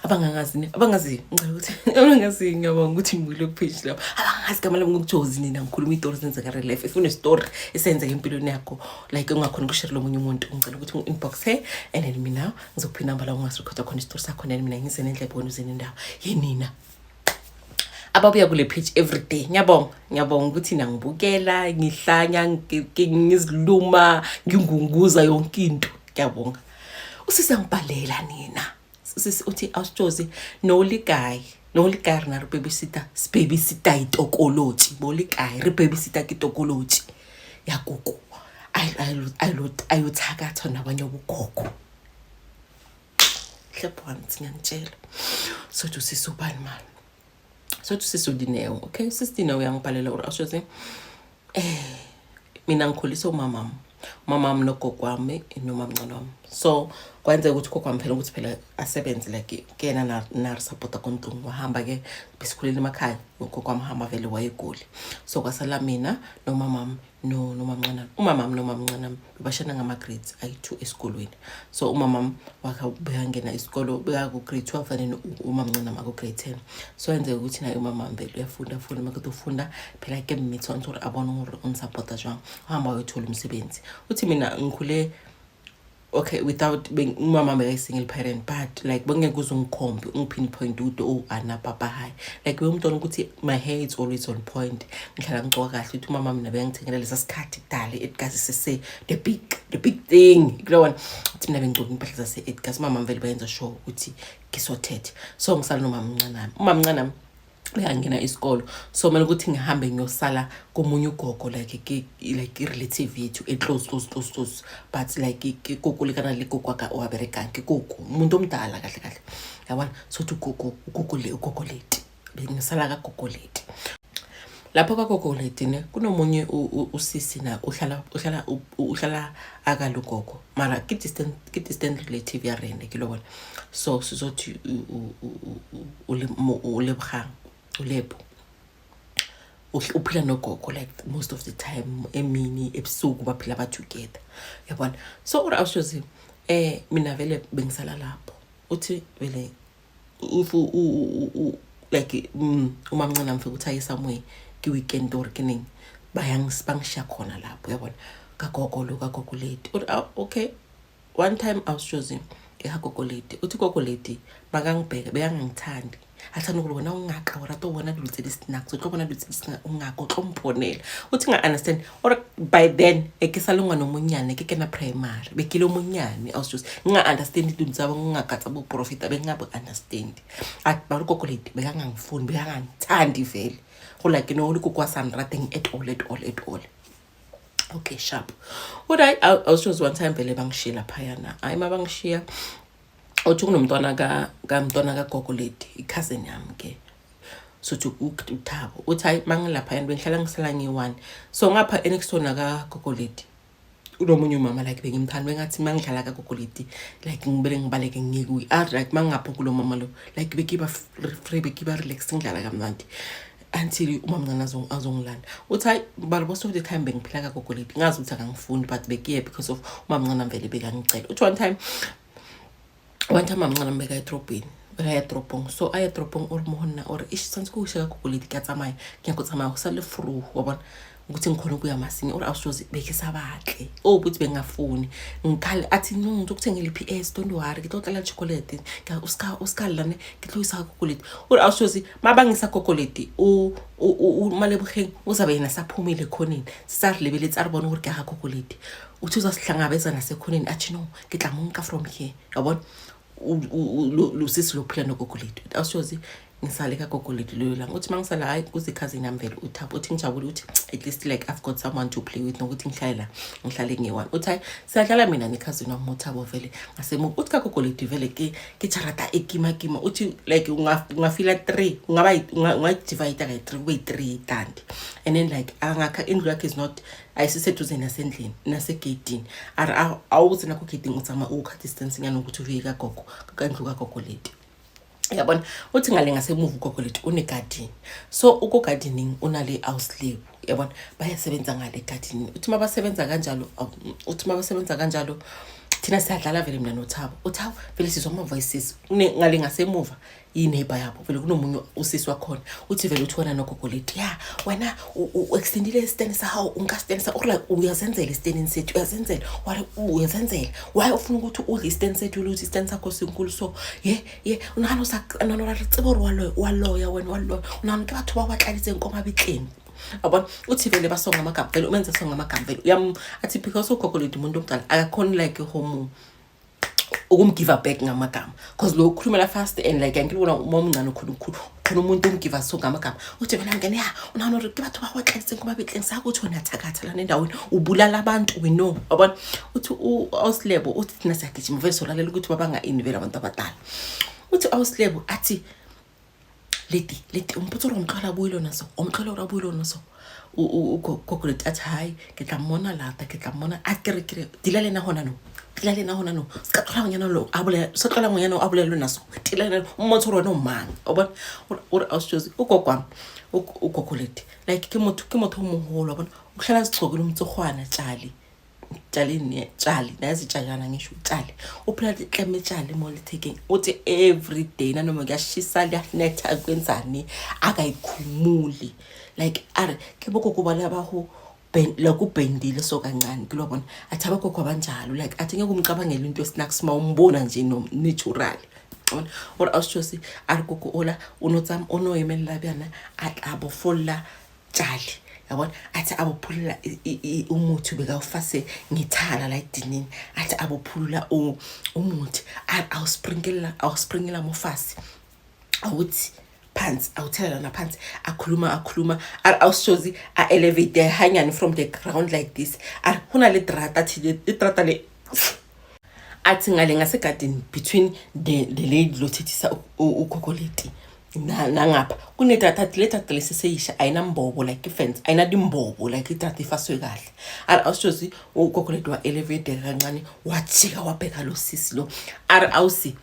abangazi ngicela ukuthi abangazi ngiyabonga ukuthi ngibuyile kupage lapho abangazi kama lami ngokujozi nina ngikhuluma istories zenzeka real life if une story esenzeka empilweni yakho like ungakhona ukushare lo munye umuntu ngicela ukuthi inbox he and then mina ngizokuphi number la ungazirecorda khona istory sakho and mina ngize nendlela ebona uzeni indawo yenina ababuya kule page every day ngiyabonga ukuthi nangibukela ngihlanya ngiziluma ngingunguza yonke into ngiyabonga usise ngibhalela nina sisi uthi awujozi no ligayi na re babysitter itokoloti boligayi re babysitter kitokoloti yakuku ayothakatha nabanye ubugogo hlephansi ngiyantshela sothi usisubani mali sothi sisudineo okay sisidineo uyangibhalela uri awujozi mina ngikhulisa umamam nogogo wami nomamncane wami so kwenze ukuthi gogo wami phela ukuthi phela asebenze like kena na support kontungu wahamba ke besikhulile emakhaya gogo wami hamba vele wayegoli so kwasala mina nomamam nomamncane umamam nomamncane bashana ngama grades ayi2 esikolweni so umamam wakabuyangena isikolo beka ku grade 12 and umamncane ma ku grade 10 so yenze ukuthi naye umamam vele uyafunda makathi ufunda phela ke mithwa ntsho abona ngore unsupporta jwang hamba uyothola umsebenzi uthi mina ngikhule okay without being umama be single parent but like bengeke uzungikhombe ungipinpoint udo ana papa high like bengumntwana ukuthi my hair is always on point ngihlala ngicwa kahle uthi umama mina bengithengela lesa sikhathi dale etgazi sese the big thing you know one uthi mina bengicwa impahla zase etgazi mama mvele bayenza show ukuthi ngisothethe so ngisala nomama mncane ngiyangena isikolo so manje ukuthi ngihambe ngiyosala komunye ugogo like relative yethu close but like gogo likana legogo ka oabereka gogo umuntu omdala kahle yabona so to gogo leti bengisala ka gogo leti lapho ka gogo leti ne kunomunye usisi na uhlala akalugogo mara ki distant relative ya rene kilobona so sizothi ulebkhang ulebo uphila nogogo like most of the time emini ebusuku baphila ba together yabona so ura awushozi mina vele bengisala lapho uthi vele like umamncane mfike uthaye somewhere ki weekend or kining bangisha khona lapho yabona kagogo leti okay one time awushozi ehagogo leti uthi gogo leti makangibheke beyangangithandi athanda ukubona ungaka ora to bona dulutse disnack so tlo bona dulutse disnack ungaka utlomponela uthi nga understand or by then ekisalunga nomunyane kekena primary bekile umunyane awujusti nga understand into zabo ngaka tsa bo profit bengabe understand at baruko leti bekangangifuni bekangangithandi vele go like no ukukwa sandrating at all okay sharp what I was just one time vele bangishila phayana mabangishiya uthi kunomntwana ka gogo leti i-cousin yami ke so uthabo uthi hayi mangilapha yena bengihlala ngisala ngi1 so ngapha enextona ka gogo leti unomunye umama like bengimthanda bengathi mangidlala ka gogo leti like ngibele ngibaleke ngikuyi like mangapho kulo mama lo like bekiba free bekiba relax ngidlala kamnandi until umamncane azongilanda uthi hayi most of the time bengiphila ka gogo leti ngazi ukuthi akangifuni but bekiye because of umamncane vele bekangicela uthi one time mamncane mbeka edrobheni edrobhong so edrobhong or mohonna or isitsansi kusha ka gogo leti katsamaya ngiyakutsamaya usale fru wabona ukuthi ngikhona kuya masini or awushozi bekisabahle ukuthi bengafuni ngikhali athi ngizokuthengela iPS don't worry ngitotala chocolate uskal lane ngitloisa gogo leti or awushozi mabangisa gogo leti malebukheng uzabe yena saphumile khonini sisarilebele tsaribona ukuthi ka gogo leti uthi uzasihlangabezana sekhonini athi no ngitlamunka from here yabona lusisi lophila nogogo leti awushozi ngisale ka gogo leti lo la uthi mangisala hayi kuze cousin yami vele uthabo uthi ngijabule uthi at least like I've got someone to play with nokuthi ngihlala ngihlale nge1 uthi siyadlala mina ne cousin wami uthabo vele ngasemo uthi ka gogo leti vele ke charata ekima uthi like ungafila 3 ungaba divide ka 3 way 3 tandi and then like angakha indlu yakhe is not ayisiseduze nasendlini nasegedini awuze nakho gedini utsama ukha distance ngani ukuthi ufika gogo kandlu ka gogo leti yabona uthi ngale ngasemuva gogo leti une garden so uko gardening unale house slave yabona bayasebenza ngale gardening uthi mabasebenza kanjalo thina siyadlala vele mina noThabo vele sizwa ama-voices ngale ngasemuva ineighbor yabo vele kunomunye usisi wakhona uthi vele uthi wena nogogo lethu ya wena u-extendile isiteni sahawu ungasiteni sa like uyazenzela isitenini sethu uyazenzela why ufuna ukuthi udle isiteni sethu ukuthi isiteni sakho sinkulu so unahano nanora tseboro waloya wena waloya unahano ke batho ba batlalise inkoma bitleni abona uthi vele basonga amagama vele umenza songa amagama vele athi because ugogo lethu umuntu omdala akakhona like home give back ngamagama because lo ukhulumela fast and like ngikubona uma umncane ukhulukhulu khona umuntu umgiva so ngamagama uthi vele ngene unahano ke batho bawaxalise ngoba betleng sakho uthi wena thakatha lana endaweni ubulala abantu we know abona uthi uSlebo uthi thina siyagijima vele solalela ukuthi babanga invela abantu abadala uthi uSlebo athi leti umputso romqala buyilo naso ugogo lethu athi hayi ke tla mona lata ke tla mona akere dilalena hona no ska tlola ngwana lo abule naso dilalena ummotho rona umang obona uri ausjozi ugogwami ugogo lethu like ke motho omoholo abona uhlala sicokela umtsogwana tshali nazi tshajana ngisho tshali uphela ikleme tshali mole taking uthi every day nanoma kuyashisa liyanetha kwenzani akayikhumuli like are ke boko bala baho lokubhendile so kancane kulobona athi abakho abanjalo like athi ngeke umcabangela into esinakusima umbona nje no natural on or ausjosi arikoko ola unotsam onoyemela byana akabofola tshali yabona athi abophulula umuthi bekawufase ngithala la edinini athi abophulula umuthi awusprinkler mofasi awuthi pants awuthela na pants akhuluma awushozi elevate hanging from the ground like this huna le drata le athi ngale ngasegarden between the lady lothethisa ugokoleti nangapha kunedrata lesiseyisha ayinambobo like ifence ayinadimbobo like idrata ifaswe kahle awushozi ugokoleti wa elevate kancane wajika wabheka lo sisi lo awusi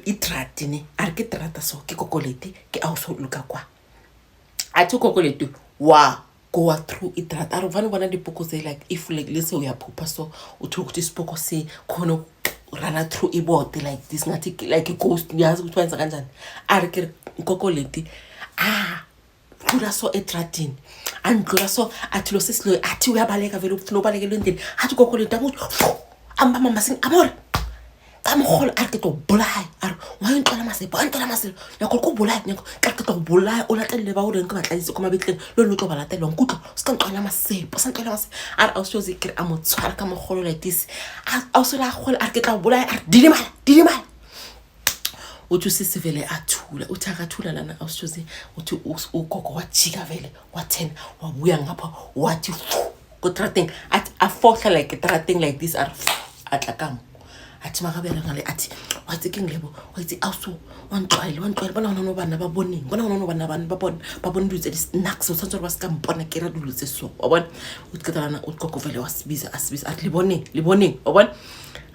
itratini arike trata so ke kokoleti ke awusoluka kwa athi ukokoleti wa go through itrata aruvana bona dipoko se like if like lese uyaphupha so uthi ukuthi isipoko se khona rana through ibote like this ngathi like a ghost yazi ukuthi wenza kanjani arike kokoleti khula so etratini andlula so athi lo sesilo athi uyabaleka vele ufuna ubalekela endini athi kokoleti amuthi amba mama sing amore amkholo arketo bulai wayintwana masebo yakho kubulai nyako arketo bulai olatlele ba ure nka batlaise koma betleng lo lotlo balatelwa nkutlo skanqala masebo awushozi kire amotswara ka mogolo like this awusola gole arketo bulai didimala uthi sisivele athula uthi akathula lana awushozi uthi ugogo wajika vele wathena wabuya ngapha wathi go trating at afohla like trating like this atlakam athi makabela ngale athi wathi kingilebo wathi awuso wantlwele bona nona bana baboni babona dutse snacks utsantso ba ska mpona ke ra dulutse so wabona utkatana ugogo vele wasibiza athi libone wabona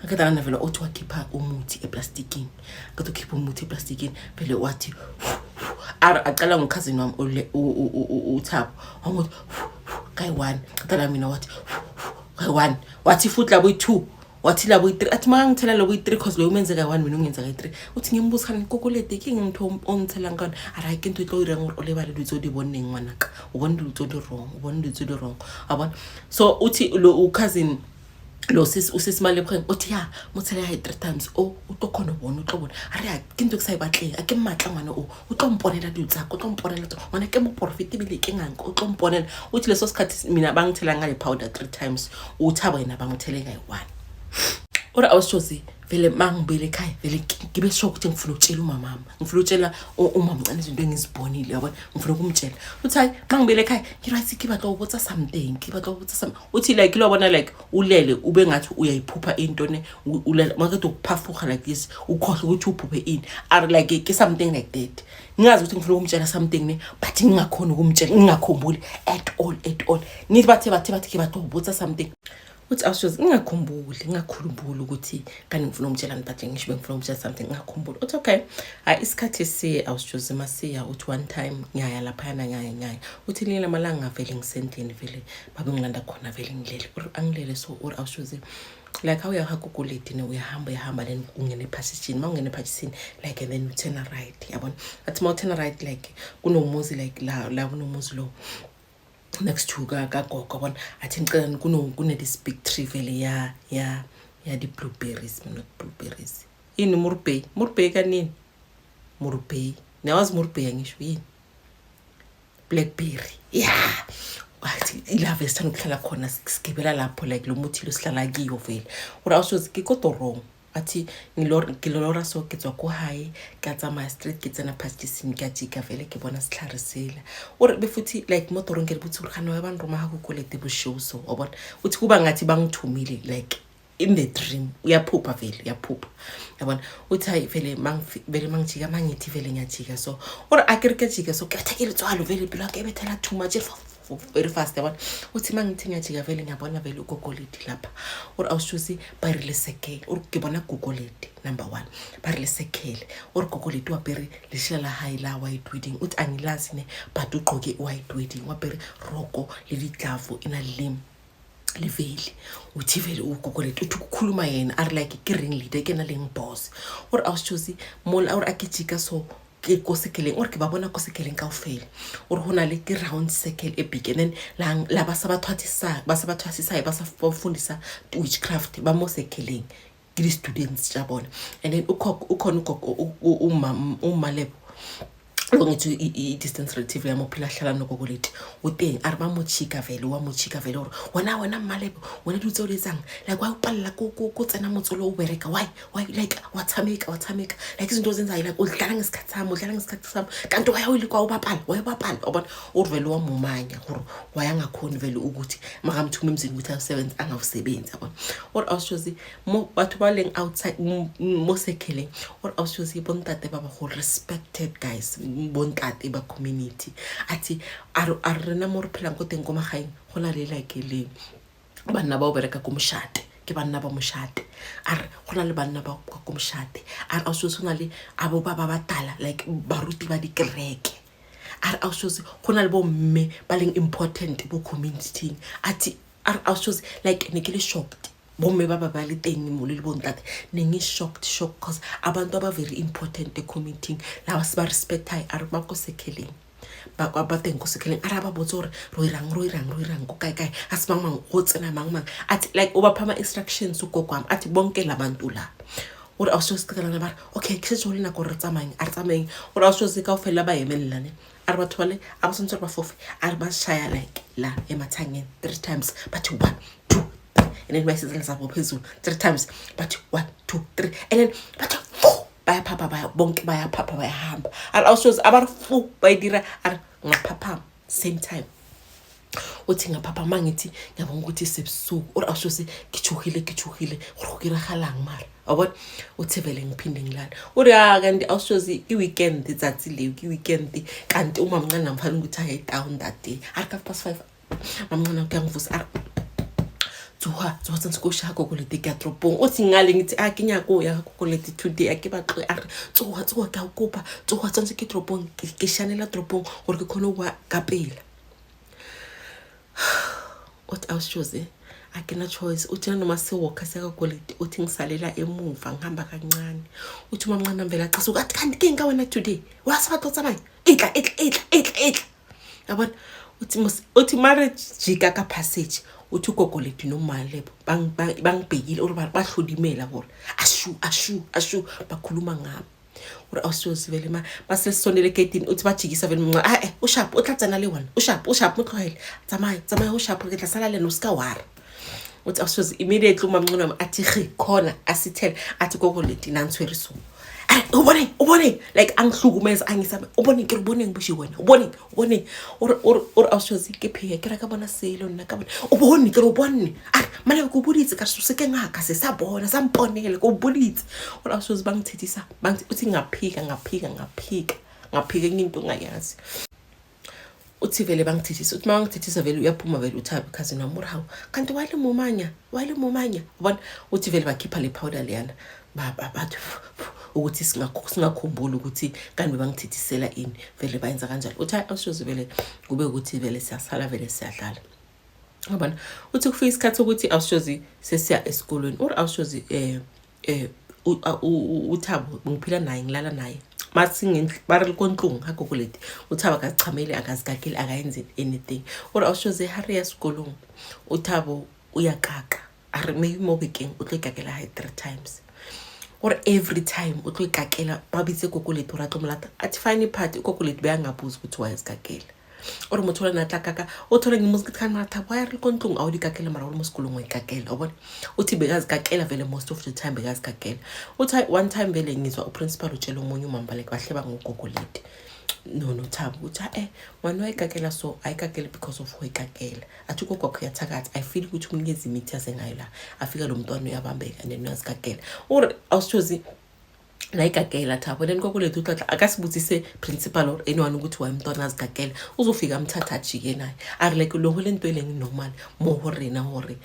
akatana vele uthi wakhipha umuthi eplastikini kathokipha umuthi eplastikini vele wathi aqala ngousin wami uThabo wangothi kayi1 katala mina wathi kayi1 wathi futhi labo 2 wathi labo 3 athi mangithela labo 3 cause lo umenze ka1 mina ungenza ka3 uthi ngimbuza khani kokolete ke ngitho ongithela ngani ara ke into itlo ngor olebale lutso di boneng ngwanaka ubona lutso di wrong abona so uthi lo cousin lo usisimale pheng uthi ya mothele ya 3 times utokhona bona utlobona ara ke into kusayibatle ake matla ngwana utlomponela dutsa utlomponela ngwana ke mo profit bile ke nganko utlomponela uthi leso sikhathi mina bangithela ngale powder 3 times uThabo yena bangithele ngayi1 ora awushozi vele mangibele ekhaya vele ngibe sho ukuthi ngifuna ukutshela umama ngifuna ukutshela umama mncane izinto engizibonile yabona ngifuna ukumtshela uthi hayi mangibele ekhaya ngirathi kibatla ubutsa something uthi like lo bona like ulele ube ngathi uyayiphupha into ne ulele makade ukuphafuka like this ukhohle ukuthi uphuphe ini are like ke something like that ngingazi ukuthi ngifuna ukumtshela something ne but ngingakhona ukumtshela ngingakhumbuli at all nithi bathe ke batla ubutsa something uthi awushozi ngingakhumbuli ukuthi kanti ngifuna umtshela ngibathe ngisho ngifuna umtshela something ngingakhumbuli uthi okay isikhathi siye awushozi masiya uthi one time ngiyaya lapha ngaya uthi lina malanga vele ngisendlini vele babe ngilanda khona vele ngilele angilele so awushozi like how uyahaGoogle it uyahamba then ungene ephasisini mawungene ephasisini like and then you turn right yabona athi ma turn right like kunomuzi like la kunomuzi lo next to kagogo yabona athi ngicela kune this big tree vele ya di blueberries not blueberries ini murbey kanini murbey nawazi murbey ngisho yini blackberry yeah athi ilave sithanda ukuhlala khona sigibela lapho like lo muthi lo sihlala kiyo vele ura awushozi kikoto wrong athi ngilora so ke tswa ko hae ka tsamaya street ke tsena phastisini ka jika vele ke bona sitlharisela ore befuthi like motorong ke butsi uri khana wa bantu ma ha go kolete bo show so obona uthi kuba ngathi bangithumile like in the dream uyaphupha vele uyaphupha yabona uthi hayi vele mangijika mangithi vele ngiyajika so ore akirike jika so ke bathekile tswalo vele bilo ke bethela too much very fast yabona uthi mangithi ngiyajika vele ngiyabona vele uGoogle lapha or awushusi barilesekele or ke bona Google number 1 barilesekele or Google wapere lishela high la white wedding uthi angilazi ne but uqoke white wedding wapere roko le ditlavu ina lim leveli uthi vele uGoogle uthi ukukhuluma yena are like ke ring leader ke na leng boss or awushusi mola or akijika so ke kosekeleng or ke ba bona kosekeleng kaofela or hona le ke round circle e big and then la ba sa bathwathisa ba sa fundisa witchcraft ba mo sekeleng ke di students ja bona and then ukhona umalebo ngithi i-distance relative ya mophila hlala noGoogle uteng a re ba mochika vele wa mochika vele or wena mmalebo wena dutse o letsang like wa upalla ko tsena motsolo o bereka why like wathameka like izinto zenza like udlala ngesikhathi sami kanti waya uyile kwa ubapala obona uvele wa mumanya gore waya ngakhoni vele ukuthi makamthuma emzini ukuthi asebenza angawusebenza yabona or awushozi mo batho ba leng outside mo sekeleng or awushozi bontate baba go respected guys bontate ba community ati a rena mo re phelang go teng go magaeng gona le like le banna ba o bereka go moshate ke banna ba moshate are gona le banna ba go moshate are awushozi le abo ba batala like baruti ba dikereke are awushozi gona le bo mme ba leng important bo community ati are awushozi like ne ke le shocked bomme ba le teng mo le bontate ne ngi shocked cause abantu aba very important committing la ba se ba respect high are ba go sekeleng ba teng go sekeleng ara ba botse gore ro irang go kae asibang go tsena mang ati like oba phama instructions go kwam ati bonke la bantu la ore awushosikela ba okay ke se jolena go re tsamayeng ore awushosi ka ofela ba yemelelane are batho bale abasentse ba fofe are ba shaya like la emathangeni 3 times but 1 2 and then bayisizela sabo phezulu 3 times but 1 2 3 and then but 4 baya bonke baya hamba awushozi abar 4 bayidira are ngaphapha same time uthi ngaphapha mangithi ngiyabona ukuthi sebusuku or awushozi kichuhile go kiragalang mara abona uthi vele ngiphinde ngilala uri kanti awushozi i-weekend izatsi le i-weekend kanti uma mncane namfana ukuthi aye down that day are 5:05 mamncane kuyangivusa tsoha tsa go sha go le tika tropong o singale ngithi a ke nyako ya go le today a ke ba tlo a tsoha ka kopa tsoha tsa ke tropong ke shanela tropong gore ke khone wa ka pela ot awushoze akena choice uthi noma sewoka seka goleti uthi ngisalela emuva ngihamba kancane uthi mamncane mbela xa sokathi kanti ke nga wena today wasabatho tsamaya etla yabona uthi marriage jika ka passage uthi uGoogle nomalebo bangibhekile or bahlodimela gore ashu bakhuluma ngabo uri awushozi vele basesonele gate uthi bajikisa vele mnca ushap utlatsana le wona ushap motlohele tsamaya ushap ke tla sala lena uska wara uthi awushozi immediately umamncane athi khona asithele athi Google nantswere so ubone like angihlukumeza angisabe ubone ke ubone ngibishi wena ubone or awushozi ke pheke ke ra ka bona selo nna ka bona ubone ke ubone manje go buditse ka se ke ngaka se sa bona sa mponele go buditse or awushozi bangithethisa uthi ngaphika into ngayazi uthi vele bangithethisa uthi mangithethisa vele uyaphuma vele uthabe cousin wamurahawu kanti wale mumanya ubona uthi vele bakhipha le powder leyana bathi ukuthi singakhumbula ukuthi kanti bangithethisela ini vele bayenza kanjalo uthi awushozi vele kube ukuthi vele siyasala vele siyadlala yabona uthi kufika isikhathi ukuthi awushozi sesiya esikolweni or awushozi uThabo ngiphila naye ngilala naye masingendle bari konhlungu hagokoleti uThabo akachamele akazigagile akayenzi anything or awushoze hurry esikolweni uThabo uyakaka are maybe mo weekend utlogagela high 3 times or every time utlogagela babitse kokoleti uratlomlata athi fine part kokoleti beyangabuza ukuthi wayezigagela or mothola natlakaka othola ngimuzi kuthana mathabo ayari konhlungu awulikakela mara uri musikolong wayigagela ubona uthi bekazigagela vele most of the time bekazigagela uthi one time vele ngizwa uprincipal utshela umunye umamba like bahleba ngogokoleti no Thabo uthi wena wayigagela so ayigagela because of wayigagela athi gogo kuyathakathi I feel ukuthi umnikeza imithi yasengayo la afika lo mntwana uyabambeka and uyazigagela or awushozi la igagela Thabo then kokulethu uhlala akasibuzise principal or anyone ukuthi wayemntwana azigagela uzofika amthatha ajike naye are like lo lento eleng normal mo horena hore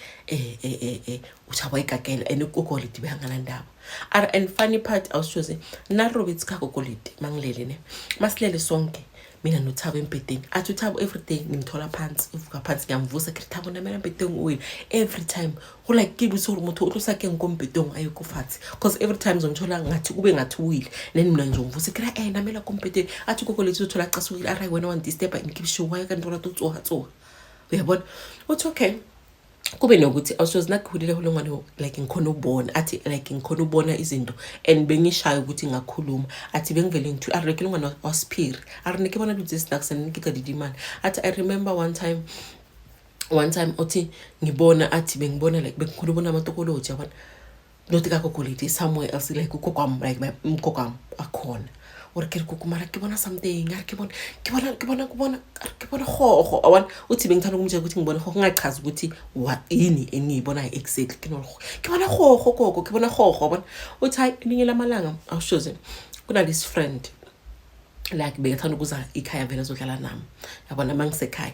uthaba igagela and kokoleti behangana ndaba are and funny part awushoze na Roberts ka kokoleti mangilele ne masilele sonke mina noThabo empedeni athi uThabo everyday ngimthola phansi uvuka phansi ngiyamvusa ke Thabo namela empedeni uwe every time go like kibuso uri motho utlosa ke ngompedong ayikufathi because every time ngithola ngathi kube ngathi uwile then mina nje umvusa ke namela kompedeni athi kokoleti uthola xasukile aray wena one disturb ngikibisho waya kantola totsoha uyabona uthi okay kube nokuthi awushozi nakukhulile holongwane like ngikhona ubona athi like ngikhona ubona izinto and bengishayo ukuthi ngakhuluma athi bengivele ngithi arekelongwane waspiri arinike bona ukuthi sinakuse ngika didimani athi I remember one time uthi ngibona athi bengibona like bengikhuluma bona amatokoloji yabona nothi kakokoleti somewhere else like ukokwam like my mkokwam akhona or ke kukumara ke bona something ngari ke bona hoho awan uthi bengithanda ukumtshela ukuthi ngibona hoho ngachaza ukuthi yini engiyibona exactly ke bona hoho gogo ke bona hoho abona uthi hayi ninye lamalanga awushoze kuna this friend like bekathanda ukuza ikhaya vela zodlala nami yabona mangisekhaya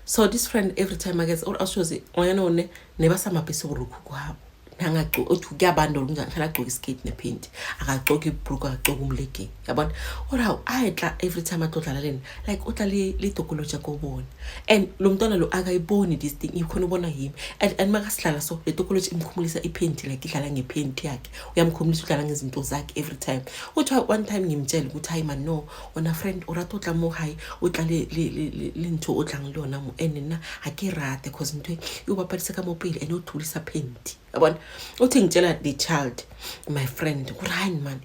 so this friend every time I guess or awushoze oyana neba samabhesi urukhu kwabo nangaqo uthi kuyabandolo njani hlala agqoka iskate nepaint akagqoka ibruku akagqoka umlegi yabona ora ayetla every time atodlala leni like utla le tokoloji akobona and lo mntwana lo akayiboni this thing ikhona ubona yimi and makasihlala so le tokoloji imkhumulisa ipaint like idlala ngepaint yakhe uyamkhumulisa udlala ngezinto zakhe every time uthi one time ngimtshela ukuthi hayi man no ona friend uratotla mo high utla le ntho otla ngilona mo enena akirate because into ubaphatisa ka mopile and uthulisa paint yabona uthi ngitshela the child my friend kurani man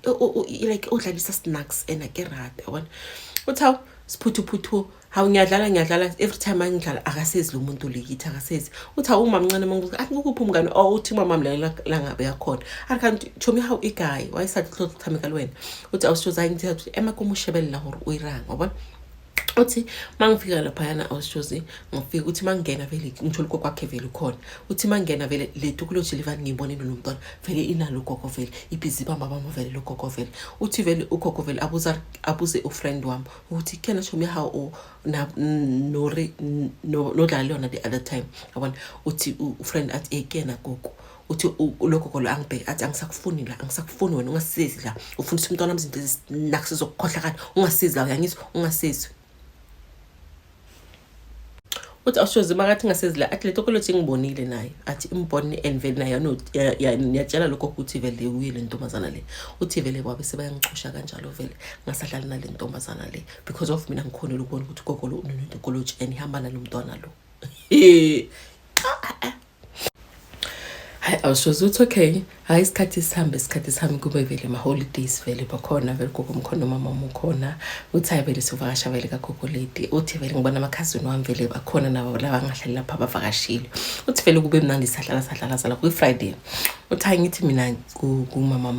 like udlalisa snacks and akirate yabona uthawu siphuthu hawu ngiyadlala every time angidlala akasezi lo muntu lekithi akasezi uthawu umamncane manguthi athi ukuphi umngane uthi mama mla la ngabe yakhona akanti chomi hawu igay wayesathi hlotho thameka lwena uthi awushoza ngithi athi emakomushebele la hore uyiranga yabona uthi mangifika lapha yana awushozi ngifika uthi mangena vele ngithole kokwakhe vele khona uthi mangena vele le tokoloji livani ngibonile lo mntwana vele inalo gogo vele ibhizi bamba vele lo gogo vele uthi vele ugogo vele abuze ufriend wami uthi kena shomi how no dlala lona the other time yabona uthi ufriend athi ekena gogo uthi lokho lo angibheke athi angisakufuni wena ungasizi la ufundisa umntwana izinto nakusizokukhohla kanti ungasizi la uyangizwa ungasizi uthi awushoze makathi ngasezi la athi le tokoloji ngibonile naye athi imboni and vele naye no yatshela lokho ukuthi vele uyile ntombazana le uthi vele kwabe sebayangixosha kanjalo vele ngasadlala nale ntombazana le because of mina ngikhonela ukubona ukuthi gogo lo unetokoloji and ihamba nalo mntwana lo hayi awushoze uthi okay hayi isikhathi sihambe kube vele ma holidays vele bakhona vele gogo mkhona mama ukhona uthi hayi vele sivakasha vele kagokoleti uthi vele ngibona amakhazini wami vele bakhona nabo laba ngahlali lapha abavakashile uthi vele kube mnandi sahlala sala ku Friday uthi hayi ngithi mina kumama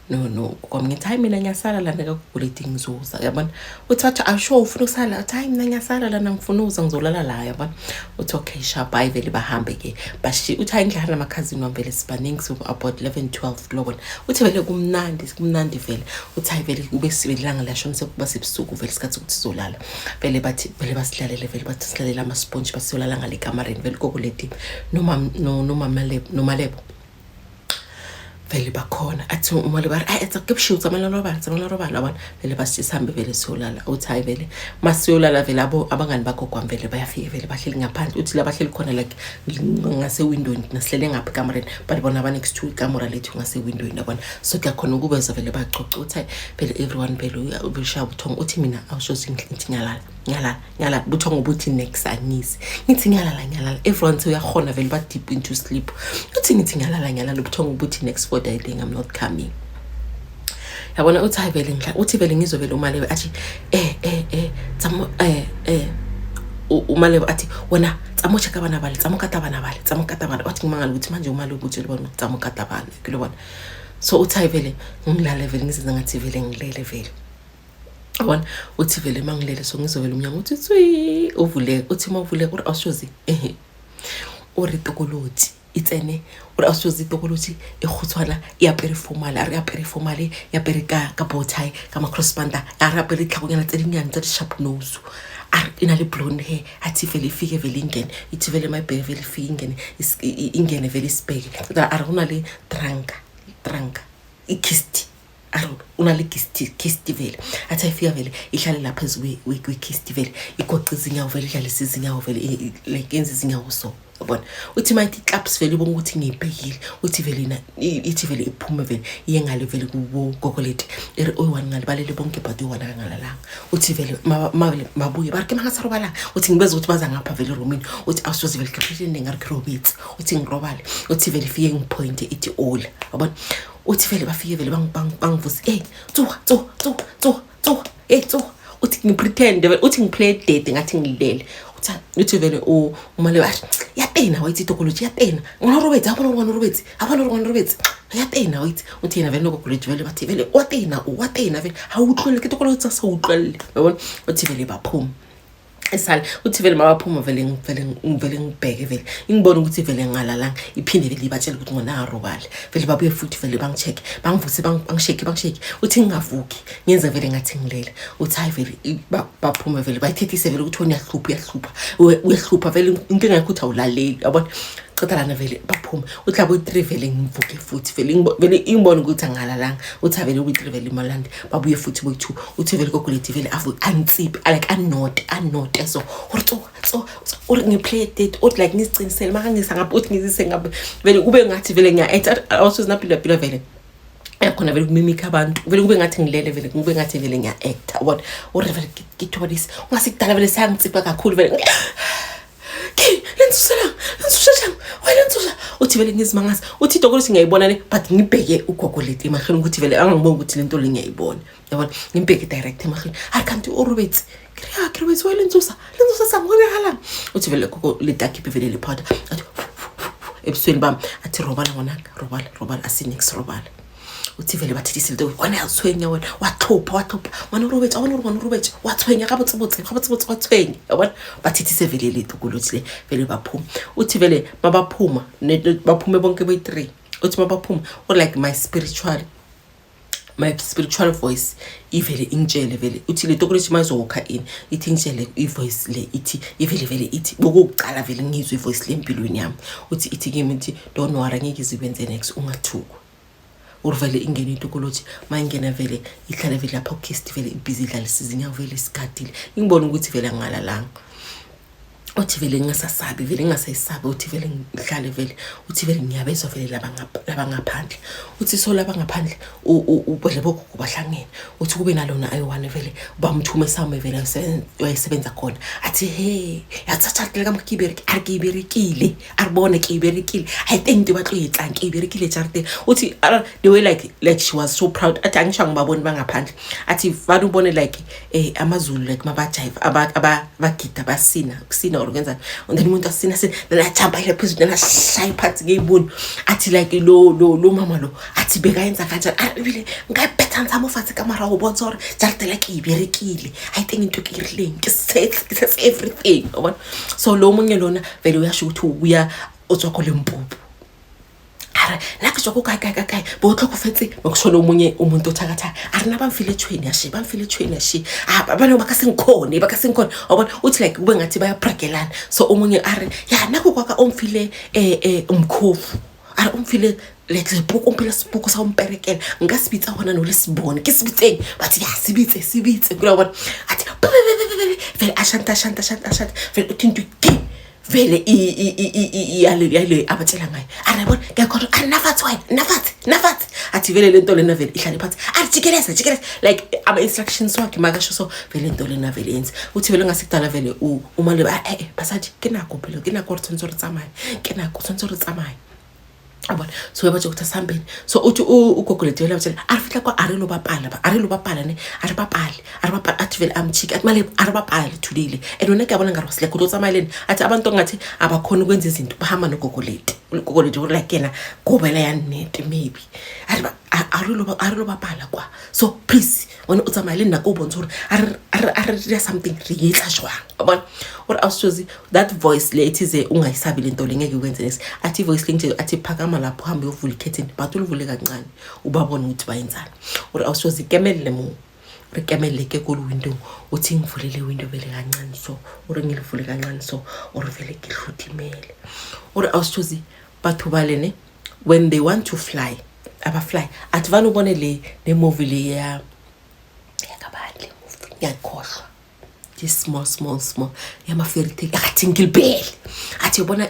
no kwamngithi hayi mina ngiyasala lana kagokoleti ngizoza yabona uthi athi asho ufuna ukusala uthi hayi mina ngiyasala lana ngifuna uza ngizolala la yabona uthi okay sharp hayi vele bahambe ke bashi uthi hayi ngihla namakhazini wami vele baningi so about 11-12 global uthi vele kumnandi vele uthi hayi vele kube sibelanga lasho sekuba sebusuku vele isikhathi ukuthi sizolala vele bathi vele basidlalele vele bathi silalela ama sponge basiyolala ngale kamareni vele gokoleti noma malebo vele bakhona athi umali bari etsa ke bshiu tsamela robala yabona vele basihambe vele siyolala uthi hayi vele masiyolala vele abangani bakho kwamvele bayafika vele bahleli ngaphandle uthi la bahleli khona like ngase window nasilele ngapha kamareni balibona aba next to ikamera lethu ngase window yabona so kuyakhona ukubeza vele bacoca uthi hayi vele everyone vele ubishaya ubuthongo uthi mina awushozi ngithi nyala buthongo buthi next anisi ngithi nyala everyone so uyakhona vele ba deep into sleep uthi ngithi nyala buthongo buthi next for that thing I'm not coming yabona uthi hayi vele uthi vele ngizovela uMalebe athi tsamo uMalebe athi wena tsamo cheka bana bale tsamo kata bana wathi ngimangala ukuthi manje uMalebe uthi libona tsamo kata bana kulobona so uthi hayi vele ngilale vele ngizenza ngathi vele ngilele vele yabona uthi vele mangilele so ngizovela umnyango uthi tswi uvule uthi mawuvule uri awushozi uri tokoloti itsene uri awushozi tokoloti eghutswana ya periformal ari ya periformal ya perika ka botai ka crossband ari ya perika gonyana tsedinyana tsa sharp nose ari ina le blonde hair athi vele ifike vele ingene ithi vele my baby vele ifike ingene vele isibheke ari una le drunk ikisti ari una le kisti vele athi ifika vele ihlale lapha we kisti vele igoqa izinyawo vele ihlale izinyawo vele like yenza izinyawo so yabona uthi mighty claps vele bonke ukuthi ngibhekile uthi vele ithi vele iphume vele iyengale vele kugokoleti oyi1 ngalibalele bonke but uwana kangalalanga uthi vele mabuye barke mangasarobala uthi ngibeza ukuthi baza ngapha vele roomini uthi awusoze vele khrishini ngarkrobit uthi ngirobale uthi vele fike ngipoint ithi all yabona uthi vele bafike vele bangivusi tso uthi ngipretend uthi ngiplay dead ngathi ngilele uthi vele uMalebe yatena wayithi tokoloji yatena ngonorobetsi abona yatena wayithi uthi yena vele nokoloji vele bathi vele watena vele awuqhwele ke tokoloji sasawuqhwele yabona uthi vele baphuma esala uthi vele mabaphuma vele ngibheke vele ngibona ukuthi vele ngalalanga iphinde vele ibatshela ukuthi ngona robale vele babuye futhi vele bangicheck bangivuse bangisheke uthi ngingavuki ngenza vele ngathi ngilele uthi hayi vele baphuma vele bayithethise vele ukuthi uyahlupha vele inkinga yakho uthi awulaleli yabona qedalana vele baphuma uthi labo 3 vele ngivuke futhi vele ingibona ukuthi angalalanga uthi vele u3 vele imalandi babuye futhi boyi2 uthi vele kokoleti vele avu antsip like anote so uri ngiplay date uthi like ngisiqinisele maka ngisangapha uthi ngizise ngabe vele kube ngathi vele ngiya act also sinaphila vele yakhona vele kumimika abantu vele kube ngathi ngilele vele kube ngathi vele ngiya act what uri vele ngithoba this ungasikudala vele sayangitsipa kakhulu vele lenzusa uthi vele ngizimangasa uthi dokolo ngiyayibona le but ngibheke ugogoleti emahlweni ukuthi vele angangiboni ukuthi lento le ngiyayibona yabona ngibheke direct emahlweni akanti urubetsi kribetsi lenzusa sangona hala uthi vele gogo letaki vele le powder athi ebusweni bami athi robala ngonaka robala asinix robala uthi vele bathithise lento wena yazithwenya wena waxhopha wena urubetsi wathwenya kabotsibotsi wathwenya yabona bathithise vele lento kulothi le vele baphuma uthi vele mabaphuma baphume bonke boyi3 uthi mabaphuma like my spiritual voice ivele ingitshele vele uthi le tokulethi mazokha ithi ngitshele ivoice le ithi ivele ithi bokuqala vele ngizwe ivoice le empilweni yami uthi ithi kimi ithi don't worry ngeke izibenze next ungathukwa urvele ingene itokoloji mangena vele ihlale vele lapha ukist vele ibusy idlala sizinya vele isikadile ngibona ukuthi vele ngalalanga uthi vele ngingasasabi vele ngingasayisabi uthi vele ngihlale vele uthi vele ngiyabezwa vele laba ngaphandle uthi so laba ngaphandle ubele bokuba bahlangene uthi kube nalona ayiwane vele bamthume same vele wayesebenza khona athi hey yathatha kamkiberi akiberekile arbone kiberekile I think batlo yitlanki iberekile charte uthi they were like she was so proud athi angisho ngibabona bangaphandle athi vanu ubone like amazulu like mabajive abagida basina organizer and then umuntu asina la jump ile phezulu la shy party ngeyiboni athi like lo mama lo athi bekayenza kanjani abile ngayibetha nzamo fathi kamera ubona sore jarte like iberekile I think into kirileng it's everything yabona so lo munye lona vele uyasho ukuthi ubuya otswakho lempuphu la ke joko kai botlo go fetse bokushola umunye umuntu othakatha arina bamfile ethweni yashi abantu bakasengikhona yabona uthi like kube ngathi bayabragelana so umunye ari ya nako kwaka omfile umkhofu ari umfile like sebuko mpela sebuko sa umperekela nka sibitsa hona no le sibone ke sibitseng bathi ya sibitse kula bona athi vele ashanta vele uthintu vele yale abatshela ngayo arabona ngiyakho nafathi athi vele lento lena vele ihlale phansi athi jikeleza like ama instructions wakhe makasho so vele lento lena vele yenza uthi vele ngasikudala vele uma le basathi ke nako phela ke nako tsontsoro tsamaya abona so bathi ukuthi asambeni so uthi ugogolethe wena bathela arifika kwa arilo bapala ne aribapali athi vele amchiki athi mali aribapali thulile and wena ke yabona ngaro sile kulo tsamayeleni athi abantu ngathi abakhona ukwenza izinto bahamba nogogolethe like yena gobela yaneti maybe arilo bapala kwa so please wena utsamayeleni nakubonza uri ari something riyetla jwang abona or awushozi that voice late ize ungayisabile into lengeke ukwenze nesi athi voice nje athi phakama lapho hamba uyovula ikhetini but uluvule kancane ubabona ukuthi bayenzani or awushozi kemelele mu rekemele ke ku window uthi ngivulele window vele kancane so or ngilivule kancane so or vele ngihluthimele or awushozi bathu balene when they want to fly abafly athi vana ubone le movie le ya kabadle movie yakhohlwa this small yama fairy tale akaTinkle Bell athi ubona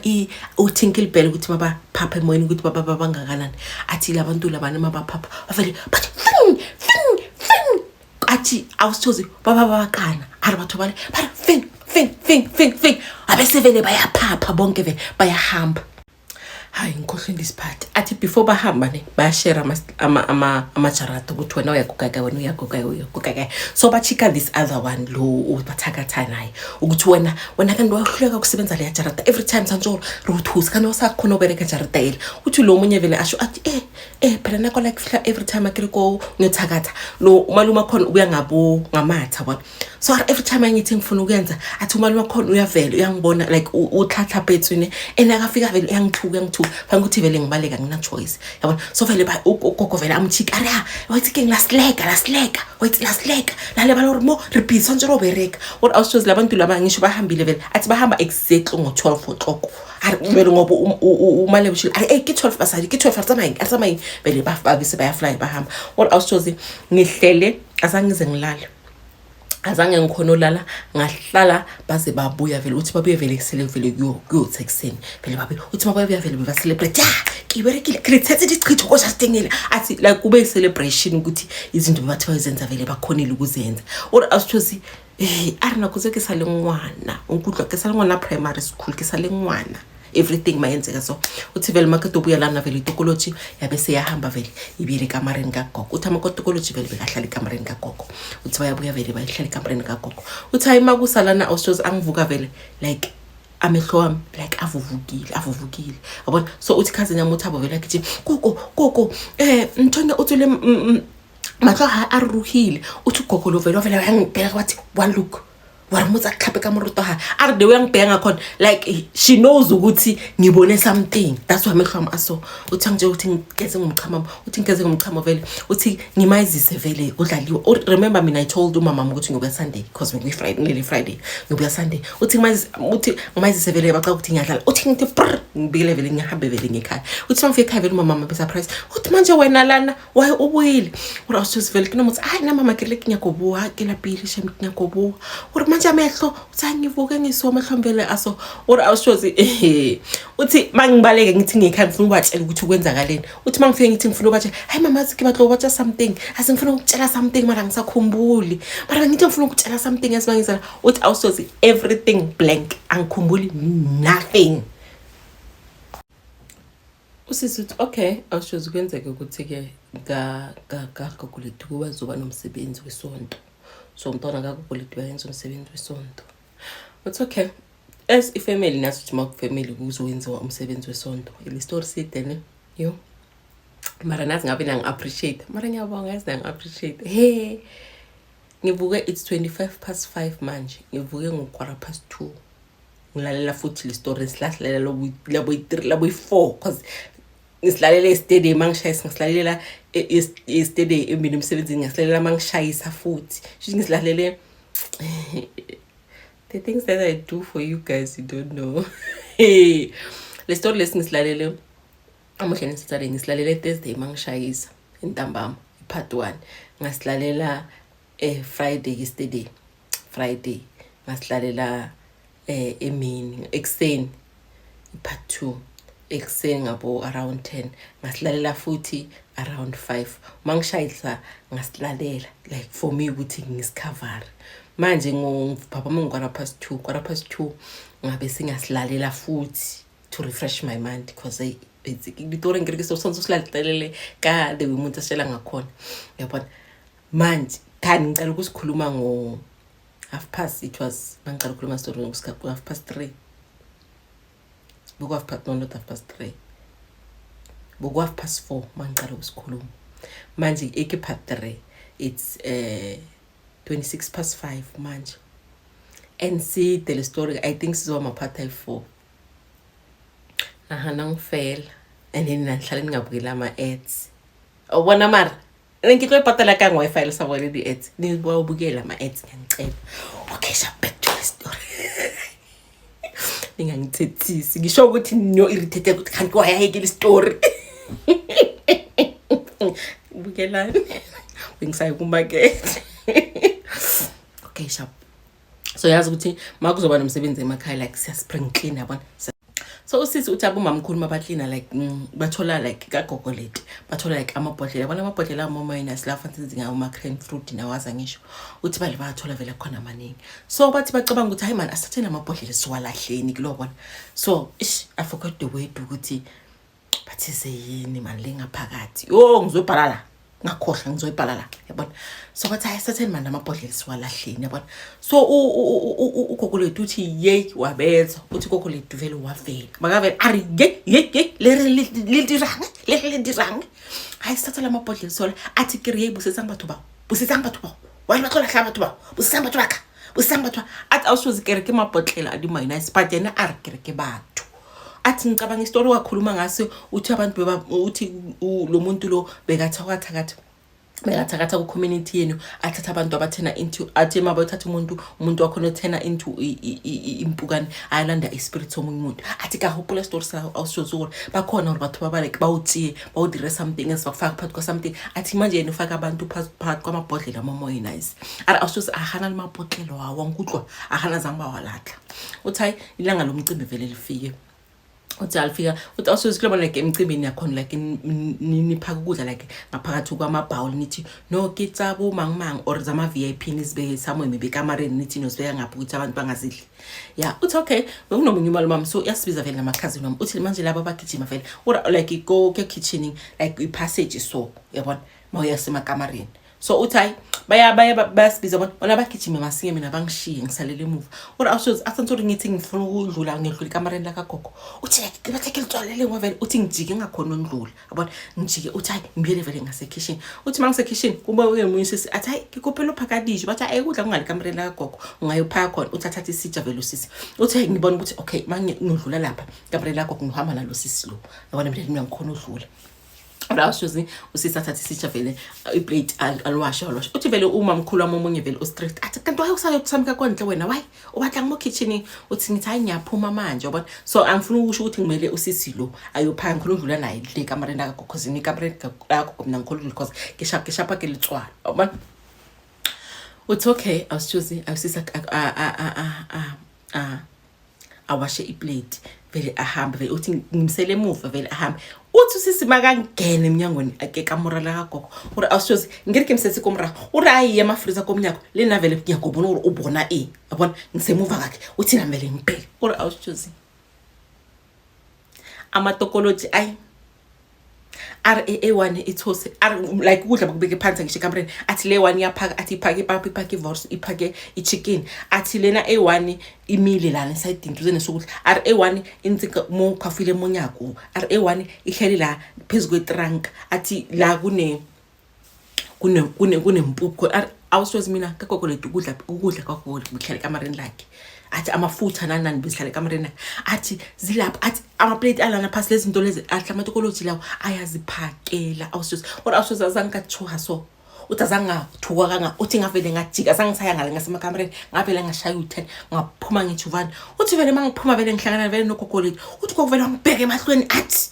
uTinkle Bell ukuthi baba phapha emoyeni ukuthi baba bangakanani athi labantu labana mabaphapha bavele bathi fin athi awusithozi baba bakana ari bathu bale fin abese vele bayaphapha bonke vele bayahamba hayi ngikhohle isiphathi athi before bahamba ne bayashare amajarata ukuthi wena uyaguga so bachika this other one lo ubathakatha naye ukuthi wena kanti wahluleka ukusebenza le jarata every time sanjolo ruthusi kana wasakhona ubereka jarata ile uthi lo munye vele asho athi phela nako like every time akiriko nyothakatha lo umaluma khona ubuya ngamatha bona so every time angithi ngifuna ukuyenza athi umaluma khona uyavela uyangibona like uthatha petswini enakafika vele uyangithuka fanguthi vele ngibaleka ngina choice yabona so vele ugogo vele amchika ara wathi ke lasleka wathi lasleka lale balor mo repeat sonje robereka or awushozi labantu laba ngisho bahambile vele athi bahamba exactly ngo12 o'clock vele ngoba umale bushilo ke 12 basadi ke 12 asamai vele bafabise bayafly bahamba or awushozi ngihlele azangize ngilala azange ngikhonolala ngahlala baze babuya vele uthi babuye vele kusele vele kuyothi ekseni vele babuye uthi babuye vele beba celebrate kiberekile create ichitho ko justingile athi like kube celebration ukuthi izinto bathi bayenza vele bakhonile ukuzenza or asithozi arina kuze ke sale ngwana unkudlo ke sale ngwana primary school ke sale ngwana everything mayenzeka so uthi vele maketo buya lana vele itokology yabese yahamba vele ibile kamareni kagogo uthi amakotokology vele bekahlala ikamareni kagogo uthi bayabuya vele bayihlala ikamareni kagogo uthi ayima kusalana awushozi angivuka vele like amehlo wami like avuvukile yabona so uthi cousin yami uthabo vele akithi gogo nthonga uthule matlo aruhile uthi gogo lo vele yangibheka wathi one look waramutsa khaphe ka moruto ha are the way ngibheka khona like she knows ukuthi ngibone something that's why amehlo aso uthi nje uthi ngikeze ngomchamo vele uthi ngimayizise vele udlaliwe remember mina I told umama ukuthi ngobuya Sunday because we Friday ngobuya Sunday uthi ngimayizise vele baxa ukuthi ngiyadlala uthi ngithi ngibikele vele ngihambe vele ngekhaya uthi mfike ekhaya vele umama be surprise uthi manje wena lana why ubuyile urasuthi vele kinomuthi na mama ke leki nyakobuwa ke la pili shem nyakobuwa manje amehlo uthangivuke ngisoma mhlombele aso or awushozi uthi mangibaleke ngithi ngikhaya ngifuna ukutshela ukuthi ukwenzakaleni uthi mangifike ngithi ngifuna ukutshela hayi mama sikhe batlo batha something asengifuna ukutshela something mara ngisakhumbuli mara ngithi ngifuna ukutshela something esibangizela uthi awushozi everything blank angikhumbuli nothing usisithi okay awushozi kwenzeke ukuthi ke kakulethu kuba zoba nomsebenzi wesonto so umntwana kakupoliti bayenza umsebenzi wesonto but okay as ifamily naso ukuthi makufamily kuzowenziwa umsebenzi wesonto ile story side ne yo mara nazi ngabe ngiappreciate mara ngiyabonga yazi ngiappreciate ngivuke it's 5:25 manje ngivuke ngo2:15 ngilalela futhi le story silalela labo 3 labo 4 cause ngisilalela estadium mangishayisa ngisilalela estadium emini umsebenzi ngisilalela mangishayisa futhi ngisilalele the things that I do for you guys you don't know le story lesingisilalele amuhle nesisathday ngisilalela Thursday mangishayisa intambama part 1 ngasilalela Friday yesterday Friday ngasilalela emini ekseni part 2 ekseni ngabo around 10 ngasilalela futhi around 5 mangishayisa ngasilalela like for me ukuthi ngiscover manje ngopapa mngwara past 2 ngabe singasilalela futhi to refresh my mind because ngitori ngirike so sonke silalelele ka the umuntu asela ngakhona yabona manje kanti ngicela ukusikhuluma ngo half past it was mangicela ukukhuluma story ngosikhathi half past 3 buku half past not half past 3 buku half past 4 mangicela ukusikhuluma manje eke part 3 it's 26 past 5 manje and see the story I think sizoma part 4 nangifela and then nangihlala ngingabukela ama-ads ubona mara ngitlo ibhatala ka ngi-Wi-Fi lesabona di-ads nibukela ama-ads ngiyangicela okay so back to the story ningangithethisi ngisho ukuthi nyo irritated ukuthi kanti wayayekela story bukelani bengisayi kumarket okay sharp so yazi ukuthi makuzoba nomsebenzi emakhaya like siya spring clean yabona so usisi uthi abomamkhulu mabaklina like bathola like kagogolet bathola like amabhodlela yabona amabhodlela ama-minus la fanele zinga ama-cream fruit nawaza ngisho uthi bale bathola vele khona amaningi so bathi bacabanga ukuthi hayi man asathena amabhodlela siwalahleni kulobona so I forgot the way ukuthi bathi seyini man lengaphakathi ngizobhala la ngakhohlwa ngizoyibhala la yabona so bathi asatheni man amabhodlela siwalahleni yabona so ugogolethu uthi yey wabetha uthi ugogolethu vele wavela makavela ari ye le dirang hayi satha la mabhodlela sola athi kiri busetsang batho ba wa bathola hlaba batho ba busetsang batho athi awushozi kereke mabhodlela adi minus but yena ari kereke batho athi ngicabanga istory wakhuluma ngaso uthi abantu uthi lo muntu lo bekathakatha ku community yenu athatha abantu abathena into athi mabathatha umuntu wakhona othena into impukane ayalanda ispirit somunye umuntu athi ka hopula story sa awushozo bakhona abantu babaleke bawutsiye bawudire something esifaka phakathi kwa something athi manje yena ufaka abantu phakathi kwamabhodlela ama-more nice ara awushozo ahana lamabhodlela wawankuhlwa ahana zamba walatha uthi ilanga lomcimbi vele lifike uthi alifika uthi awusuzikloba like emcimbini yakhona like niphaka ukudla like ngaphakathi kwamabhawl nithi no kitsabo mangmang or zama VIP nizibeke somewhere maybe kamareni nithi nosibeka ngapha ukuthi abantu bangazidli yeah uthi okay bekunomunye imali mama so yasibiza vele namakhazini wami uthi manje laba bagijima vele or like go ke kitchening like I passage so yabona mawuyasema kamareni so uthi baya basibiza bona bagijima masinge mina bangishiye ngisalele emuva or awushozi asantori ngithi ngifuna ukudlula ngedlula kamareni la kagogo uthi batheke litwalele ngwavele uthi ngijike ngakhona ondlula yabona ngijike uthi ngibuyele vele ngase kitchen uthi mangise kitchen kuba uyemunye sisi athi ngikuphela uphakadisho bathi ayikudla kungale kamareni la kagogo ungayophaya khona uthatha isitsha vele usisi uthi ngibona ukuthi okay manje ngidlula lapha kamareni la kagogo ngihamba nalo sisi lo yabona mina ngikhona udlula awushozi usisathatha isitsha vele iplate alwasha uthi vele umamkhulu amomunye vele ustrict athi kanti waye usamka konhle wena wayi ubatla ngimo kitchen uthi ngithi hayi ngiyaphuma manje yabona so angifuna ukusho ukuthi ngimele usisi lo ayophaya ngikhona udlula naye le kamareni la kagogo kamareni yakho mina ngikhona because keshapa ke litswala yabona uthi okay awushozi awusisa awashe iplate vele ahambe vele uthi ngimsele emuva vele ahambe uthi sisi makangene eminyangweni ake kamora la kagogo uri awushozi ngirike msethi komra uri ayi emafriza komnyako lena vele ngiyakubona uri ubona yabona ngisemuva kakhe uthi namele ngibheke uri awushozi amatokoloji ayi RA1 ithose like ukudla bakubeke phansi ngisho kamareni athi le 1 yaphaka athi iphake ipapi iphake ivorse iphake ichicken athi lena A1 imile lana side into zene sokuthi RA1 insika mo khafile monyako RA1 ihleli la phezulu kwetrunk athi la kunempupho awushozi mina kagogolethu ukudla kwakho buhlala kamareni lakhe athi amafutha nanani bihlala kamareni athi zilapha athi amaplate alana phasi lezi zinto lezi athi amatokoloji lawo ayaziphakela awushozi azangachuha so utazanga thuka kanga uthi ngavele ngajika sangisaya ngale ngasemakamereni ngavele ngashaya u10 ngaphuma ngijuvana uthi vele mangiphuma vele ngihlangana vele nogogolethu uthi kokuvela ngibheke emahlweni athi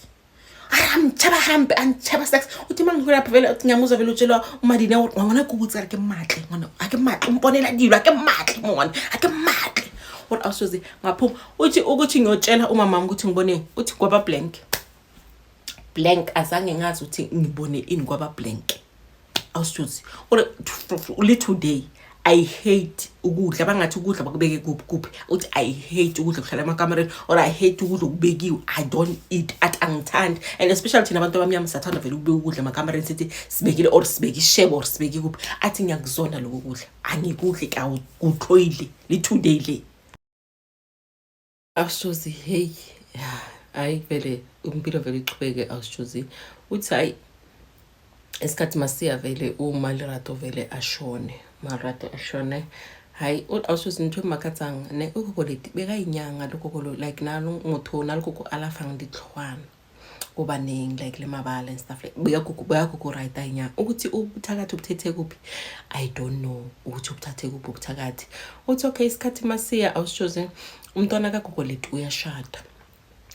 Aramchaba hambe anchaba sex uthi mangihula phela uthi ngiyamuzwa vele utshelwa uMadina ngona kubutsa ake matle ngona ake matle umbonela dilo ake matle ngona ake matle what awusoze ngaphuma uthi ukuthi ngiyotshela umama wami ukuthi ngibone uthi kwaba blank azange ngazi ukuthi ngibone ini kwaba blank awusoze ule today I hate ukudla bangathi ukudla bakubeke kuphi uthi I hate ukudla kuhlala emakamereni or I hate ukudla kubekiwe I don't eat at angithandi and especially thina abantu abamnyama sathanda vele ukubeka ukudla emakamereni sithi sibekile or sibeki shebo or sibeki kuphi athi ngiyakuzona lokho kudla angikudli ka kuthoyile li today le awusoze hey hayi vele impilo vele ichubeke awusoze uthi hayi esikhathi masiya vele uMalerato vele ashone Marato ashone hayi awusoze nitho makatsanga ne ukokoleti beka inyanga lokokolo like nalo ngothona lokoko alafa ngidithwana kuba ningi like le mabala and stuff like buyakuku right inyanga ukuthi ubuthakathi ubuthethe kuphi I don't know ukuthi ubuthathe kuphi ubuthakathi uthi okay isikhathi masiya awusoze umntwana kagokoleti uyashada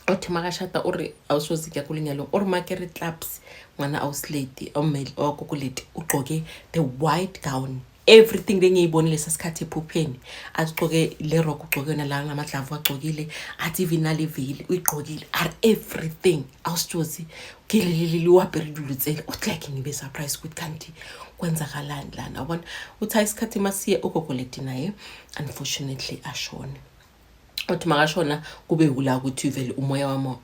uthi makashada uri awusoze kuyakulinyalo or makere clubs ngwana awuslady omeli ogokoleti ugqoke the white gown everything lengiyibonile sasikhathi ephupheni agqoke le rock ugqoke nala namadlavu agqokile athi vinale vile uyigqokile are everything awusoze keleleli wabheridulutsela uthi like ngibe surprise ukuthi kanti kwenzakalani lana ubona uthi isikhathi masiye ugokoleti naye unfortunately ashone uthi makashona kube ula ukuthi vele umoya wami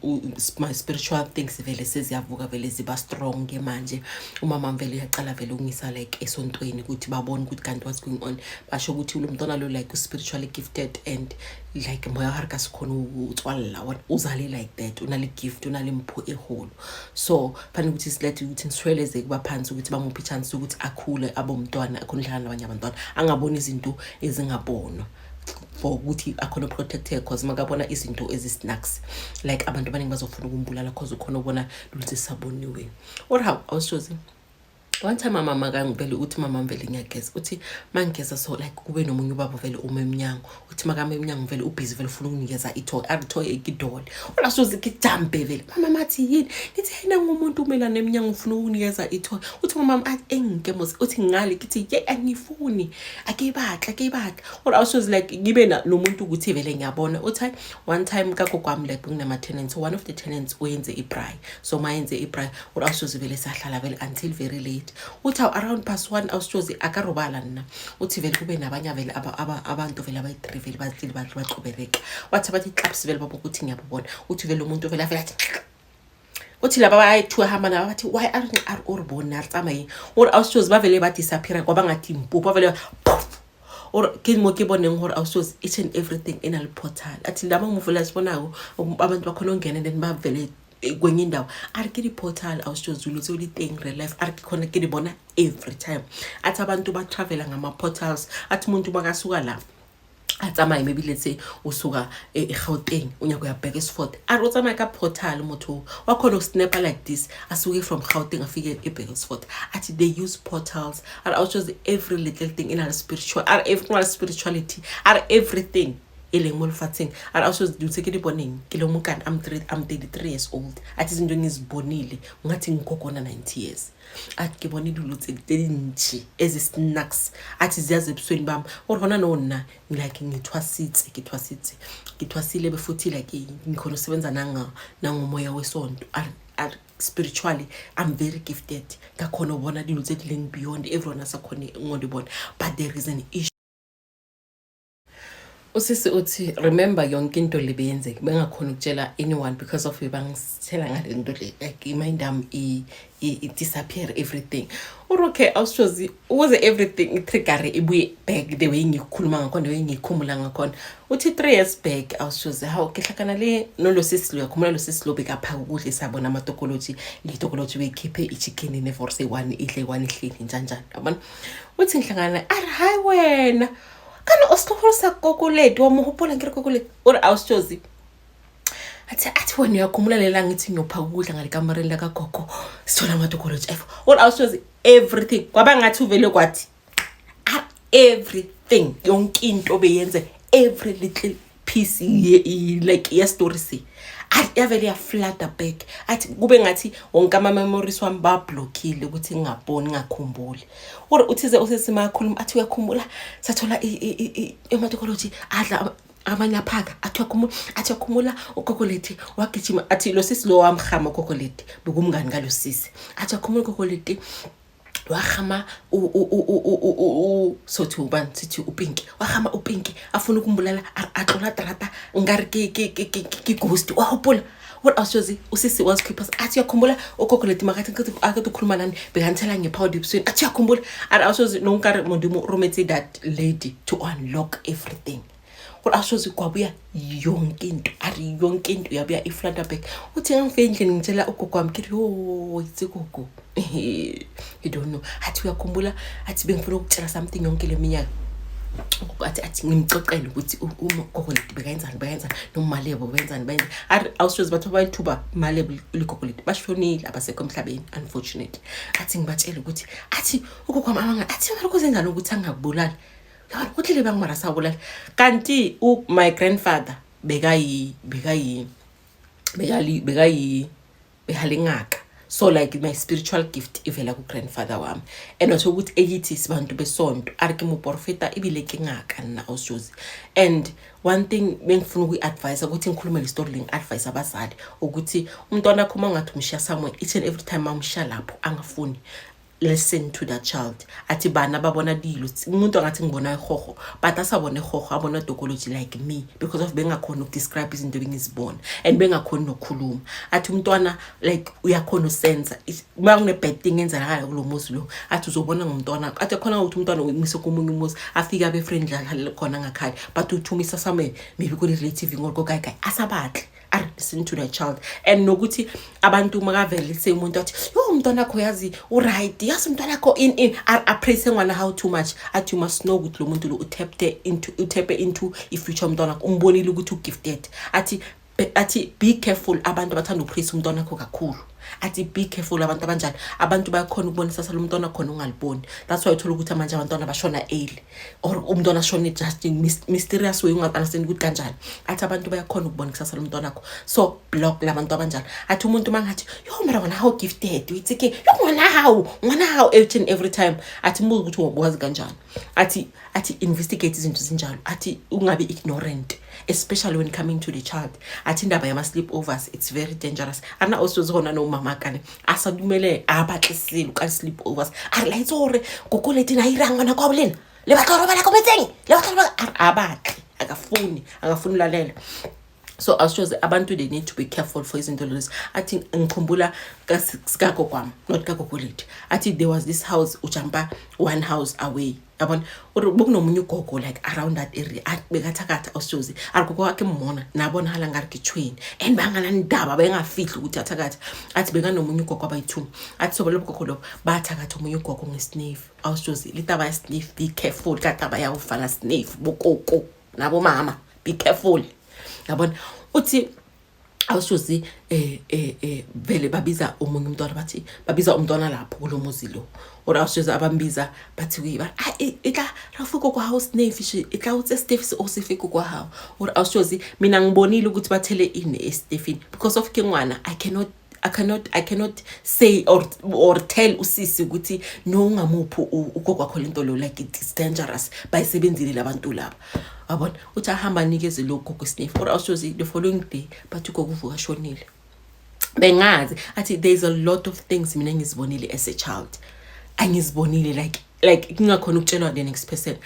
my spiritual things vele seziyavuka vele ziba strong ke manje umama vele uyaqala vele ungisa like esontweni ukuthi babone ukuthi kanti what's going on basho ukuthi lo mntwana lo like spiritually gifted and like moya harika sikhona utswalla uzale like that unale gift unale mpho eholo so phana ukuthi silethe ukuthi nisweleze kuba phansi ukuthi bamuphi chance ukuthi akhule abomntwana akhonidlana nabanye abantwana angabona izinto ezingabonwa for ukuthi akhona protected cause makabona izinto ezisnacks like abantu abaningi bazofuna ukumbulala cause ukhona ubona lutse saboniwe or how awusoze one time mama kangivele uthi mama mvele ngiyageza uthi mangigeza so like kube nomunye ubaba vele umemnyango uthi makame emnyango vele ubhizi vele ufuna ukunikeza itoy aritoy ekidole ulasoze kijambe vele mama mathi yini ngithi yena ngumuntu umelana emnyango ufuna ukunikeza itoy uthi mama athi engikemose uthi ngale kithi ye angifuni akebakla or awusoze like ngibe nomuntu ukuthi vele ngiyabona uthi one time kagokwami like kunama tenants one of the tenants uyenze ibraai so mayenze ibraai or awusoze vele sahlala vele until very late uthi around past 1 awusoze akarobala nina uthi vele kube nabanye vele abantu vele abayi3 vele bazili baxobereka wathi abathi clubs vele babo ukuthi ngiyabona uthi vele umuntu vele afela athi uthi laba bayi2 hamba naba bathi why are urbona tsamayi or awusoze bavele ba disappear kwaba ngathi impupho vele or kimo ke boneng hore awusoze each and everything in al portal athi laba muvula sibonako abantu bakhona ongena then bavele kwenye indawo ari ke portal awusoze ulutse uliteng real life ari khona ke dibona every time athi abantu ba travela ngama portals athi umuntu makasuka la atsama maybe let's say usuka eGauteng unya kuya Beresford ari utsama ka portal motho wakhona snapper like this asuke from Gauteng afike eBeresford athi they use portals and awusoze every little thing in our spirituality are everything elengmo lefatseng and also do take it boneng ke lo mokana I'm 33 years old athi izinto ngizibonile ngathi ngikokona 90 years athi ke bone dilo tse dintsi snacks athi ziyaze ebusweni bami or hona nona like ngithwasile befuthi like ngikhona usebenza nangomoya wesonto spiritually I'm very gifted ngakhona ubona dilo tse dileng beyond everyone asakhona ngodibona but there is an issue usisi uthi remember yonke into lebeyenzeke bengakhona ukutshela anyone because of bangisithela ngale nto le like imindam it disappear everything or okay awusoze ukuze everything trigger ibuye back the way ngikhuluma ngakhona the way ngikhumula ngakhona uthi 3 years back awusoze how kehlakana le nolosisi lo yakhumula lo sisi lo bekapha ukudla sabona amatokology litokology bekhiphe ichicken ne for say one idle one ihleli njani yabona uthi ngihlangana hayi wena kana osihlosa kokoleti wamuhopola ngire kokoleti or awusoze athi wena uyakhumula lela ngithi ngiyopha ukudla ngale kamareni la kagogo sithola amatokology or awusoze everything kwaba ngathi uvele kwathi everything yonke into beyenze every little piece like yes story yavele yaflada back athi kube ngathi wonke ama-memories wami bablockile ukuthi ngingaboni ngakhumbuli uthize usesima akhuluma athi uyakhumbula sathola ematokology adla abanye aphaka athi yakhumbula ugogo lethu wagijima athi lo sisi lo wamhama ugogo lethu bekumngani ngalo sisi athi yakhumbula ugogo lethu wahama sothi ubani sithi uPinki wahama uPinki afuna ukumbulala axola trata ngari ki ghost wahopula what else was usisi was keepers athi yakhumbula ugogo lethu makathi akade ukhuluma nani bekanthela ngepowder ebusweni athi yakhumbula also nonkare mondimo rometse that lady to unlock everything what else was kwabuya yonke into yabuya iflata back uthi ngifike endlini ngitshela ugogo wami kithi itsikugo you don't know athi uyakhumbula athi bengifuna ukutshela something yonke leminyaka athi ngimxoxele ukuthi ugogo lethu bekayenzani nomalebo benzani awushozi bathu abayithuba malebo ugogo lethu bashonile abasekho emhlabeni unfortunately athi ngibatshela ukuthi athi ugogo wami amanga athi malukuzenzani ukuthi angakubulali ukuthi leba ngimarasa ubulala kanti my grandfather behalingaka so like my spiritual gift ivela ku grandfather wami and not ukuthi eyithi sibantu besonto arike mu profeta ibile kengaka na awushozi and one thing bengifuna ukuadvise ukuthi ngikhulume le story leng advice abazali ukuthi umntwana akho mangathi umshiya somewhere each and every time amshiya lapho angafuni listen to that child athi bana babona dilo umuntu angathi ngibona ihoho but asabona ihoho abona dokology like me because of bengakhona ukudescribe izinto bengizibona and bengakhona nokukhuluma athi umntwana like uyakhona usenza makune bad thing enzakala kulomuzi lo athi uzobona ngomntwana athi khona ukuthi umntwana umise komunye umuzi afika abe friendly khona ngakhaya but uthumisa somewhere maybe ku relative ngoko kai asabahle listen to the child and nokuthi abantu makavele say umuntu athi yo umntwana akho yazi uright yasi umntwana akho in appraise ngwana how too much athi you must know ukuthi lo muntu lo utepe into ifuture umntwana akho umbonile ukuthi ugifted athi be careful abantu abathanda upraise umntwana akho kakhulu athi be careful abantu abanjani abantu bayakhona ukubonisa salo umntwana khona ungaliboni that's why uthola ukuthi manje abantwana bashona early or umntwana shona just in mysterious way ungaunderstand ukuthi kanjani athi abantu bayakhona ukubona kusasa lo mntwana akho so block labantu abanjani athi umuntu mangathi yo mara wona how gifted uthike yo ngwana how every time athi mbuzo ukuthi wazi kanjani athi investigate izinto zinjalo athi ungabe ignorant especially when coming to the child athi indaba yama sleepovers it's very dangerous ana also zona no mama kane asakumele abaxisile uka sleepovers like sorry gogolethi nayiranga na kwabulena le batlo bala kometseng le batlo abaxi akafuni lalela so also abantu they need to be careful for izinto lezi athi ngikhumbula kasikako kwami not kagogolethi athi there was this house ujampa one house away yabona bokunomunye ugogo like around that area bekathakatha awushozi arikho kwakhe mmona nabona hala ngari kichweni and bangana ndaba bengafihli ukuthi athakatha athi bekanomunye ugogo abayithu athi sobo lobugogo lo bathakatha omunye ugogo ngesniff awushozi litaba sniff be careful kataba yawufana sniff bokoko nabo mama be careful yabona uthi awushozi vele babiza umunye umntwana bathi babiza umntwana lapho kulomuzi lo or awushozi abambiza bathi kuyiba etla rafuko kwa house nefish etla utse Stephen osifiko kwa how or awushozi mina ngibonile ukuthi bathele in Stephen because of kengwana I cannot say or tell usisi ukuthi no ngamupho ugogo wakho lento lo like it's dangerous bayisebenzile labantu laba abona uthi ahamba nikeze lo gogo sniff or awushozi the following day bathi ugogo uvuka shonile bengazi athi there's a lot of things mina ngizibonile as a child angizibonile like ngingakhona ukutshelwa the next person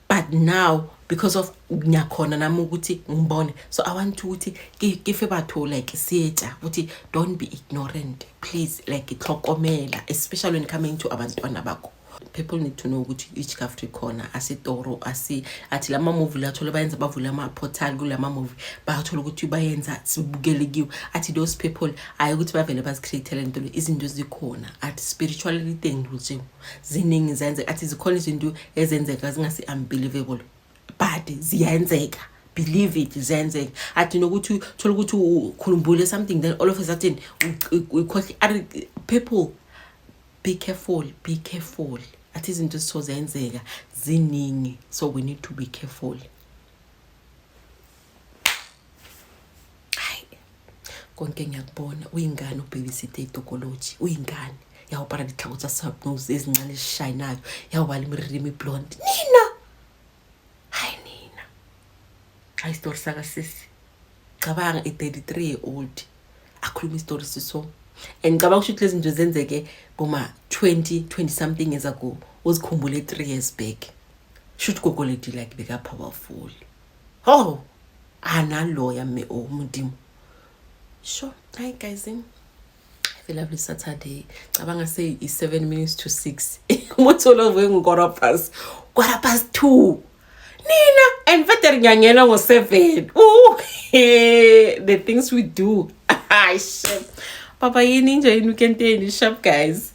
but now because of nyakhona nami ukuthi ngibone so I want to ukuthi give batho like siyetsha ukuthi don't be ignorant please like ihlokomela especially when coming to abantwana bakho people need to know ukuthi each country corner asitoro athi lama movie la thola bayenza bavula ama portal kulama movie bathola ukuthi bayenza sibukele kiwo athi those people ayi ukuthi bavele bazicreate lento izinto zikhona athi spirituality nje ziningi zenze athi zikhona izinto ezenzeka zingasi unbelievable but ziyenzeka believe it zenzeka athi nokuthi thola ukuthi ukhulumbule something then all of a sudden people be careful athi izinto zisozenzeka ziningi so we need to be careful konke ngiyakubona uyingane ubabysitting etokology uyingane yawo para ditlhako tsa subnose ezincane ezishayinayo yawo bali mirimi blonde nina hayi nina hayi story saka sisi cabanga 33 year old akhuluma istory siso and cabanga ukuthi lezi zinto zenzeke kuma 20 something years ago uzikhumbule 3 years back should gogoledi like beka powerful oh ana lawyer me umndimo sure. Hi guys, have a lovely Saturday. Cabanga say it's 7 minutes to 6. Motolo going quarter past 2. Nina and better nyangena was 7. Oh, the things we do. Papa, you ninja in weekend in the shop, guys.